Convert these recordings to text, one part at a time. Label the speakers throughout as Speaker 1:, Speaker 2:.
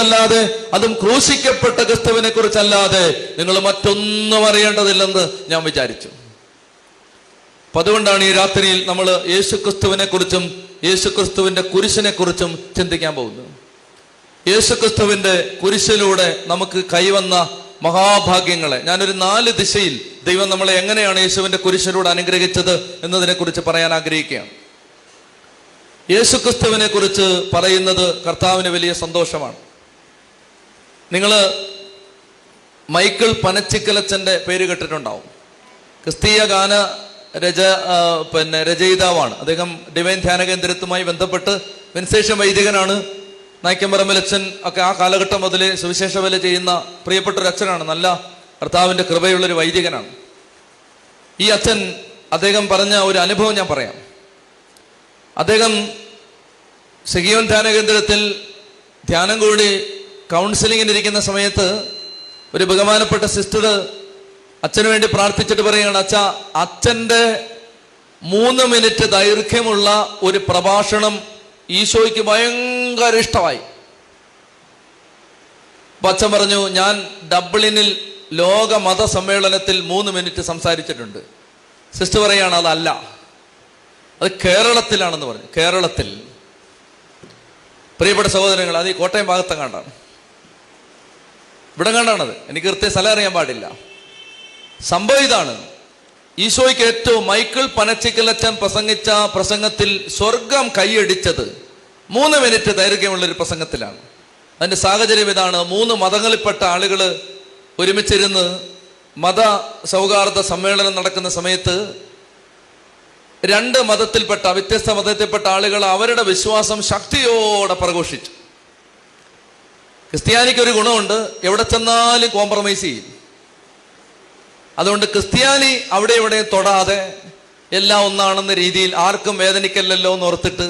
Speaker 1: അല്ലാതെ, അതും ക്രൂശിക്കപ്പെട്ട ക്രിസ്തുവിനെ കുറിച്ചല്ലാതെ നിങ്ങൾ മറ്റൊന്നും അറിയേണ്ടതില്ലെന്ന് ഞാൻ വിചാരിച്ചു. അപ്പൊ അതുകൊണ്ടാണ് ഈ രാത്രിയിൽ നമ്മൾ യേശുക്രിസ്തുവിനെ കുറിച്ചും യേശുക്രിസ്തുവിന്റെ കുരിശിനെ കുറിച്ചും ചിന്തിക്കാൻ പോകുന്നത്. യേശുക്രിസ്തുവിന്റെ കുരിശിലൂടെ നമുക്ക് കൈവന്ന മഹാഭാഗ്യങ്ങളെ ഞാനൊരു 4 ദിശയിൽ ദൈവം നമ്മളെ എങ്ങനെയാണ് യേശുവിന്റെ കുരിശിലൂടെ അനുഗ്രഹിച്ചത് എന്നതിനെ കുറിച്ച് പറയാൻ ആഗ്രഹിക്കുകയാണ്. യേശുക്രിസ്തുവിനെ കുറിച്ച് പറയുന്നത് കർത്താവിന് വലിയ സന്തോഷമാണ്. നിങ്ങൾ മൈക്കിൾ പനച്ചിക്കലച്ചന്റെ പേര് കേട്ടിട്ടുണ്ടാവും. ക്രിസ്തീയ ഗാന രചയിതാവാണ് അദ്ദേഹം. ഡിവൈൻ ധ്യാന കേന്ദ്രത്തുമായി ബന്ധപ്പെട്ട് വിൻസേഷൻ വൈദികനാണ്. നായ്ക്കമ്പറമ്പിലച്ഛൻ ഒക്കെ ആ കാലഘട്ടം മുതൽ സുവിശേഷ വേല ചെയ്യുന്ന പ്രിയപ്പെട്ട ഒരു അച്ഛനാണ്. നല്ല കർത്താവിന്റെ കൃപയുള്ളൊരു വൈദികനാണ് ഈ അച്ഛൻ. അദ്ദേഹം പറഞ്ഞ ഒരു അനുഭവം ഞാൻ പറയാം. അദ്ദേഹം സിഗിയോൻ ധ്യാന കേന്ദ്രത്തിൽ ധ്യാനം കൂടി കൗൺസിലിങ്ങിനിരിക്കുന്ന സമയത്ത് ഒരു ബഹുമാനപ്പെട്ട സിസ്റ്റർ അച്ഛന് വേണ്ടി പ്രാർത്ഥിച്ചിട്ട് പറയുകയാണ്, അച്ഛാ, അച്ഛൻ്റെ 3 മിനിറ്റ് ദൈർഘ്യമുള്ള ഒരു പ്രഭാഷണം ഈശോയ്ക്ക് ഭയങ്കര ഇഷ്ടമായി. അപ്പൊ അച്ഛൻ പറഞ്ഞു, ഞാൻ ഡബ്ലിനിൽ ലോക മത സമ്മേളനത്തിൽ 3 മിനിറ്റ് സംസാരിച്ചിട്ടുണ്ട്. സിസ്റ്റർ പറയാണ്, അതല്ല, അത് കേരളത്തിലാണെന്ന് പറഞ്ഞു. കേരളത്തിൽ. പ്രിയപ്പെട്ട സഹോദരങ്ങൾ, അത് ഈ കോട്ടയം ഭാഗത്തെ കണ്ടാണ്, ഇവിടെ കണ്ടാണത്. എനിക്ക് കൃത്യ സ്ഥലം അറിയാൻ പാടില്ല. സംഭവം ഇതാണ്. ഈശോയ്ക്ക് ഏറ്റവും മൈക്കിൾ പനച്ചിക്കലച്ചൻ പ്രസംഗിച്ച പ്രസംഗത്തിൽ സ്വർഗം കൈയടിച്ചത് 3 മിനിറ്റ് ദൈർഘ്യമുള്ളൊരു പ്രസംഗത്തിലാണ്. അതിന്റെ സാഹചര്യം ഇതാണ്. 3 മതങ്ങളിൽപ്പെട്ട ആളുകൾ ഒരുമിച്ചിരുന്ന് മത സൗഹാർദ്ദ സമ്മേളനം നടക്കുന്ന സമയത്ത് 2 മതത്തിൽപ്പെട്ട വ്യത്യസ്ത മതത്തിൽപ്പെട്ട ആളുകൾ അവരുടെ വിശ്വാസം ശക്തിയോടെ പ്രഘോഷിച്ചു. ക്രിസ്ത്യാനിക്ക് ഒരു ഗുണമുണ്ട്, എവിടെ ചെന്നാലും കോംപ്രമൈസ് ചെയ്യും. അതുകൊണ്ട് ക്രിസ്ത്യാനി അവിടെ ഇവിടെ തൊടാതെ എല്ലാം ഒന്നാണെന്ന രീതിയിൽ ആർക്കും വേദനിക്കല്ലല്ലോ എന്ന് ഓർത്തിട്ട്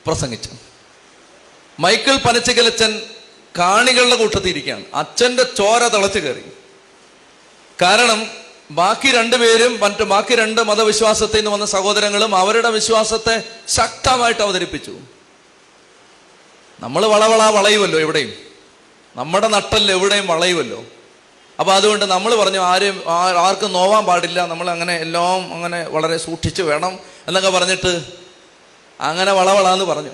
Speaker 1: പ്രസംഗിച്ചു. മൈക്കിൾ പനച്ചിക്കലച്ചൻ കാണികളുടെ കൂട്ടത്തിരിക്കുകയാണ്. അച്ഛൻ്റെ ചോര തിളച്ചു കയറി. കാരണം ബാക്കി 2 പേരും ബാക്കി 2 മതവിശ്വാസത്തിൽ നിന്ന് വന്ന സഹോദരങ്ങളും അവരുടെ വിശ്വാസത്തെ ശക്തമായിട്ട് അവതരിപ്പിച്ചു. നമ്മൾ വളയുമല്ലോ, എവിടെയും നമ്മുടെ നട്ടല് എവിടെയും വളയുമല്ലോ. അപ്പൊ അതുകൊണ്ട് നമ്മൾ പറഞ്ഞു, ആർക്കും നോവാൻ പാടില്ല, നമ്മൾ അങ്ങനെ എല്ലാം അങ്ങനെ വളരെ സൂക്ഷിച്ച് വേണം എന്നൊക്കെ പറഞ്ഞിട്ട് അങ്ങനെ വളവളാന്ന് പറഞ്ഞു.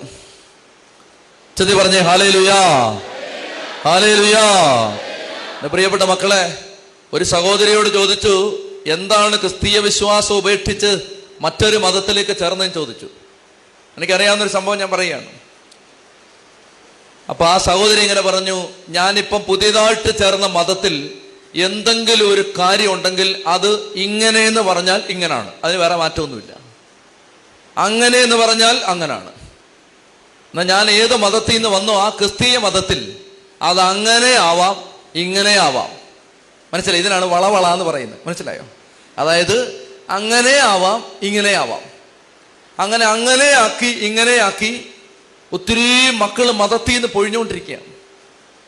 Speaker 1: ചെത്തി പറഞ്ഞേ ഹല്ലേലൂയാ, ഹല്ലേലൂയാ. പ്രിയപ്പെട്ട മക്കളെ, ഒരു സഹോദരിയോട് ചോദിച്ചു, എന്താണ് ക്രിസ്തീയ വിശ്വാസം ഉപേക്ഷിച്ച് മറ്റൊരു മതത്തിലേക്ക് ചേർന്നതെന്ന് ചോദിച്ചു. എനിക്കറിയാവുന്നൊരു സംഭവം ഞാൻ പറയുകയാണ്. അപ്പൊ ആ സഹോദരി ഇങ്ങനെ പറഞ്ഞു, ഞാനിപ്പം പുതിയതായിട്ട് ചേർന്ന മതത്തിൽ എന്തെങ്കിലും ഒരു കാര്യം ഉണ്ടെങ്കിൽ അത് ഇങ്ങനെയെന്ന് പറഞ്ഞാൽ ഇങ്ങനാണ്, അതിന് വേറെ മാറ്റമൊന്നുമില്ല. അങ്ങനെ എന്ന് പറഞ്ഞാൽ അങ്ങനാണ്. എന്നാൽ ഞാൻ ഏത് മതത്തിൽ നിന്ന് വന്നോ ആ ക്രിസ്തീയ മതത്തിൽ അത് അങ്ങനെ ആവാം, ഇങ്ങനെ ആവാം. മനസ്സിലായി? ഇതിനാണ് വളവള എന്ന് പറയുന്നത്. മനസ്സിലായോ? അതായത് അങ്ങനെ ആവാം, ഇങ്ങനെ ആവാം. അങ്ങനെ ആക്കി ഇങ്ങനെയാക്കി ഒത്തിരി മക്കൾ മതത്തിൽ നിന്ന് പൊഴിഞ്ഞുകൊണ്ടിരിക്കുകയാണ്.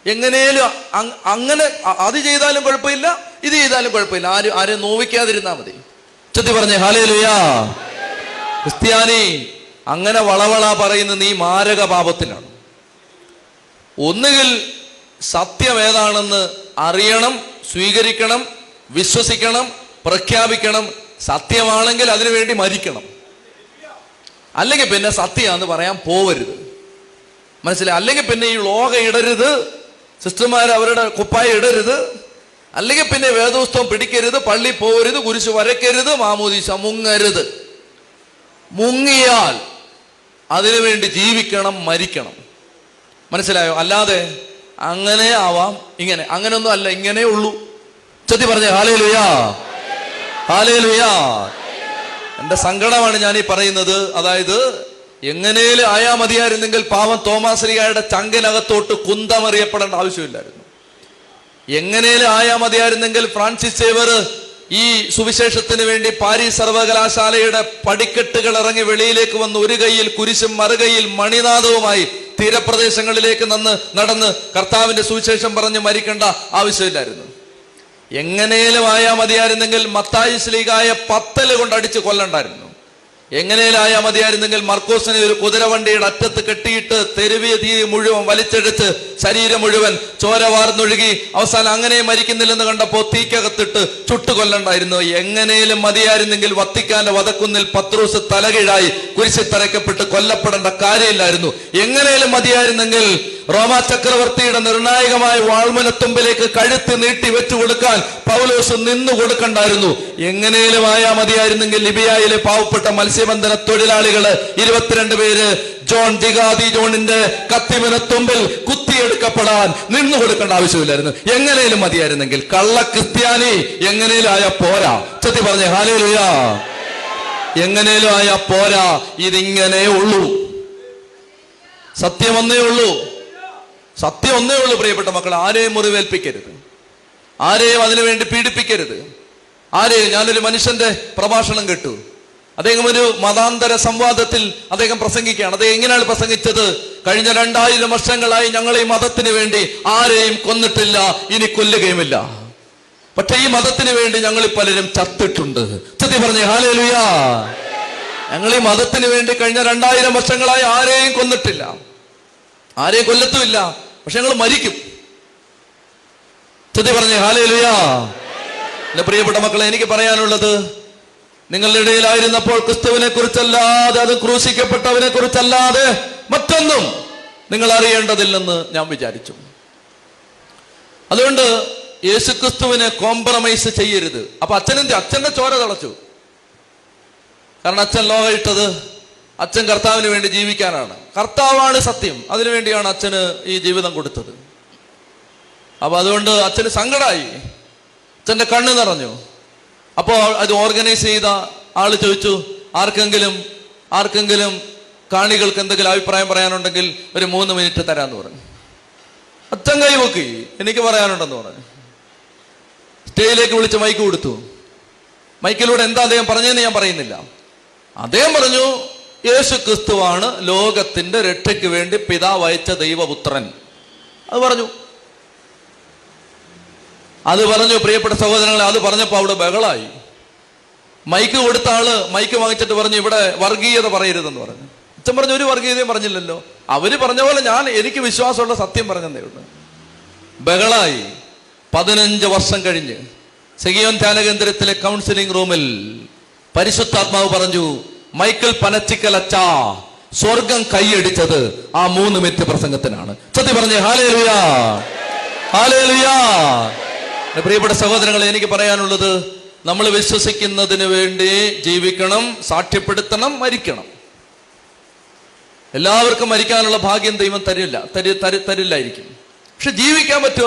Speaker 1: എങ്ങനെയും അങ്ങനെ അത് ചെയ്താലും കുഴപ്പമില്ല, ഇത് ചെയ്താലും കുഴപ്പമില്ല, ആരും നോവിക്കാതിരുന്നാ മതി. ചെത്തി പറഞ്ഞേ ഹല്ലേലൂയാ. ക്രിസ്ത്യാനി അങ്ങനെ വളവള പറയുന്ന നീ മാരക പാപത്തിലാണ്. ഒന്നുകിൽ സത്യം ഏതാണെന്ന് അറിയണം, സ്വീകരിക്കണം, വിശ്വസിക്കണം, പ്രഖ്യാപിക്കണം. സത്യമാണെങ്കിൽ അതിനുവേണ്ടി മരിക്കണം. അല്ലെങ്കിൽ പിന്നെ സത്യമാണെന്ന് പറയാൻ പോവരുത്. മനസ്സിലായി? അല്ലെങ്കിൽ പിന്നെ ഈ ലോക ഇടരുത്, സിസ്റ്റർമാർ അവരുടെ കുപ്പായ ഇടരുത്, അല്ലെങ്കിൽ പിന്നെ വേദോസ്തവം പിടിക്കരുത്, പള്ളി പോകരുത്, കുരിശ് വരയ്ക്കരുത്, മാമോദീസ മുങ്ങരുത്. മുങ്ങിയാൽ അതിനുവേണ്ടി ജീവിക്കണം, മരിക്കണം. മനസ്സിലായോ? അല്ലാതെ അങ്ങനെ ആവാം, ഇങ്ങനെ അങ്ങനെയൊന്നും അല്ല, ഇങ്ങനെ ഉള്ളൂ. ചെത്തി പറഞ്ഞേ ഹല്ലേലൂയാ, ഹല്ലേലൂയാ. എന്റെ സങ്കടമാണ് ഞാൻ ഈ പറയുന്നത്. അതായത് എങ്ങനെയും ആയാ മതിയായിരുന്നെങ്കിൽ പാവം തോമാശ്ലീഹായുടെ ചങ്കിനകത്തോട്ട് കുന്തമറിയപ്പെടേണ്ട ആവശ്യമില്ലായിരുന്നു. എങ്ങനെയും ആയാ മതിയായിരുന്നെങ്കിൽ ഫ്രാൻസിസ് സേവർ ഈ സുവിശേഷത്തിന് വേണ്ടി പാരീസ് സർവകലാശാലയുടെ പടിക്കെട്ടുകൾ ഇറങ്ങി വെളിയിലേക്ക് വന്ന് ഒരു കൈയിൽ കുരിശും മറുകൈയിൽ മണിനാദവുമായി തീരപ്രദേശങ്ങളിലേക്ക് നടന്ന് കർത്താവിന്റെ സുവിശേഷം പറഞ്ഞ് മരിക്കേണ്ട ആവശ്യമില്ലായിരുന്നു. എങ്ങനെയും ആയാ മതിയായിരുന്നെങ്കിൽ മത്തായി ശ്ലീഹായെ 10 കൊണ്ട് അടിച്ച് കൊല്ലണ്ടായിരുന്നു. എങ്ങനെയായാൽ മതിയായിരുന്നെങ്കിൽ മർക്കോസിനെ ഒരു കുതിരവണ്ടിയുടെ അറ്റത്ത് കെട്ടിയിട്ട് തെരുവീതി മുഴുവൻ വലിച്ചെടുത്ത് ശരീരം മുഴുവൻ ചോര വാർന്നൊഴുകി അവസാനം അങ്ങനെ മരിക്കുന്നില്ലെന്ന് കണ്ടപ്പോ തീക്കകത്തിട്ട് ചുട്ടുകൊല്ലണ്ടായിരുന്നു. എങ്ങനെയും മതിയായിരുന്നെങ്കിൽ വത്തിക്കാന്റെ വധക്കുന്നിൽ പത്രോസ് തലകീഴായി കുരിശിൽ തറയ്ക്കപ്പെട്ട് കൊല്ലപ്പെടേണ്ട കാര്യമില്ലായിരുന്നു. എങ്ങനെയും മതിയായിരുന്നെങ്കിൽ റോമാ ചക്രവർത്തിയുടെ നിർണായകമായ വാൾമുനത്തുമ്പിലേക്ക് കഴുത്ത് നീട്ടി വെച്ചു കൊടുക്കാൻ പൗലോസ് നിന്നു കൊടുക്കണ്ടായിരുന്നു. എങ്ങനെയും ആയാ മതിയായിരുന്നെങ്കിൽ ലിബിയയിലെ പാവപ്പെട്ട മത്സ്യബന്ധന തൊഴിലാളികള് 22 പേര് ജിഗാദി ജോണിന്റെ കത്തിമുനത്തുമ്പിൽ കുത്തിയെടുക്കപ്പെടാൻ നിന്നു കൊടുക്കേണ്ട ആവശ്യമില്ലായിരുന്നു. എങ്ങനെയും മതിയായിരുന്നെങ്കിൽ. കള്ള ക്രിസ്ത്യാനി എങ്ങനെയും ആയ പോരാ. ചത്തി പറഞ്ഞേ ഹല്ലേലൂയ. എങ്ങനെയും ആയ പോരാ. ഇതിങ്ങനെ ഉള്ളൂ. സത്യം ഒന്നേ ഉള്ളൂ. സത്യം ഒന്നേ ഉള്ളൂ പ്രിയപ്പെട്ട മക്കൾ. ആരെയും മുറിവേൽപ്പിക്കരുത്, ആരെയും അതിനുവേണ്ടി പീഡിപ്പിക്കരുത്. ആരെയും. ഞാനൊരു മനുഷ്യന്റെ പ്രഭാഷണം കേട്ടു. അദ്ദേഹം ഒരു മതാന്തര സംവാദത്തിൽ അദ്ദേഹം പ്രസംഗിക്കുകയാണ്. അദ്ദേഹം എങ്ങനെയാണ് പ്രസംഗിച്ചത്? കഴിഞ്ഞ 2000 വർഷങ്ങളായി ഞങ്ങൾ ഈ മതത്തിന് വേണ്ടി ആരെയും കൊന്നിട്ടില്ല, ഇനി കൊല്ലുകയുമില്ല. പക്ഷെ ഈ മതത്തിന് വേണ്ടി ഞങ്ങൾ പലരും ചത്തിട്ടുണ്ട്. ചത്തി പറഞ്ഞേ ഹല്ലേലൂയ. ഞങ്ങൾ ഈ മതത്തിന് വേണ്ടി കഴിഞ്ഞ 2000 വർഷങ്ങളായി ആരെയും കൊന്നിട്ടില്ല, ആരെയും കൊല്ലത്തുമില്ല, പക്ഷെ ഞങ്ങൾ മരിക്കും. ചതി പറഞ്ഞേ ഹല്ലേലൂയ. എന്റെ പ്രിയപ്പെട്ട മക്കളെ, എനിക്ക് പറയാനുള്ളത്, നിങ്ങളുടെ ഇടയിലായിരുന്നപ്പോൾ ക്രിസ്തുവിനെ കുറിച്ചല്ലാതെ, അത് ക്രൂശിക്കപ്പെട്ടവനെ കുറിച്ചല്ലാതെ മറ്റൊന്നും നിങ്ങൾ അറിയേണ്ടതില്ലെന്ന് ഞാൻ വിചാരിച്ചു. അതുകൊണ്ട് യേശുക്രിസ്തുവിനെ കോംപ്രമൈസ് ചെയ്യരുത്. അപ്പൊ അച്ഛന്റെ ചോര തിളച്ചു. കാരണം അച്ഛൻ ലോകം ഇട്ടത് അച്ഛൻ കർത്താവിന് വേണ്ടി ജീവിക്കാനാണ്. കർത്താവാണ് സത്യം. അതിനുവേണ്ടിയാണ് അച്ഛന് ഈ ജീവിതം കൊടുത്തത്. അപ്പൊ അതുകൊണ്ട് അച്ഛന് സങ്കടമായി, അച്ഛന്റെ കണ്ണ് നിറഞ്ഞു. അപ്പോ അത് ഓർഗനൈസ് ചെയ്ത ആള് ചോദിച്ചു, ആർക്കെങ്കിലും കാണികൾക്ക് എന്തെങ്കിലും അഭിപ്രായം പറയാനുണ്ടെങ്കിൽ ഒരു 3 മിനിറ്റ് തരാന്ന് പറഞ്ഞു. അച്ഛൻ കൈവക്കി, എനിക്ക് പറയാനുണ്ടെന്ന് പറഞ്ഞു. സ്റ്റേജിലേക്ക് വിളിച്ച് മൈക്ക് കൊടുത്തു. മൈക്കിലൂടെ എന്താ അദ്ദേഹം പറഞ്ഞതെന്ന് ഞാൻ പറയുന്നില്ല. അദ്ദേഹം പറഞ്ഞു, യേശു ക്രിസ്തുവാണ് ലോകത്തിന്റെ രക്ഷയ്ക്ക് വേണ്ടി പിതാവ് അയച്ച ദൈവപുത്രൻ. അത് പറഞ്ഞു. പ്രിയപ്പെട്ട സഹോദരങ്ങളെ, അത് പറഞ്ഞപ്പോ അവിടെ ബഹളായി. മൈക്ക് കൊടുത്ത ആള് മൈക്ക് വാങ്ങിച്ചിട്ട് പറഞ്ഞു, ഇവിടെ വർഗീയത പറയരുതെന്ന് പറഞ്ഞു. അച്ഛൻ പറഞ്ഞു, ഒരു വർഗീയതയും പറഞ്ഞില്ലല്ലോ. അവര് പറഞ്ഞ പോലെ എനിക്ക് വിശ്വാസമുള്ള സത്യം പറഞ്ഞതേ ഉള്ളൂ. ബഹളായി. 15 വർഷം കഴിഞ്ഞ് സെഗിയോൻ ധ്യാനകേന്ദ്രത്തിലെ കൗൺസിലിംഗ് റൂമിൽ പരിശുദ്ധാത്മാവ് പറഞ്ഞു, മൈക്കിൾ പനച്ചിക്കലച്ച സ്വർഗം കൈയടിച്ചത് ആ 3 മിനിറ്റ് പ്രസംഗത്തിനാണ്. സത്യം പറഞ്ഞേ ഹല്ലേലൂയ, ഹല്ലേലൂയ. പ്രിയപ്പെട്ട സഹോദരങ്ങളെ, എനിക്ക് പറയാനുള്ളത്, നമ്മൾ വിശ്വസിക്കുന്നതിന് വേണ്ടി ജീവിക്കണം, സാക്ഷ്യപ്പെടുത്തണം, മരിക്കണം. എല്ലാവർക്കും മരിക്കാനുള്ള ഭാഗ്യം ദൈവം തരില്ലായിരിക്കും, പക്ഷെ ജീവിക്കാൻ പറ്റുമല്ലോ.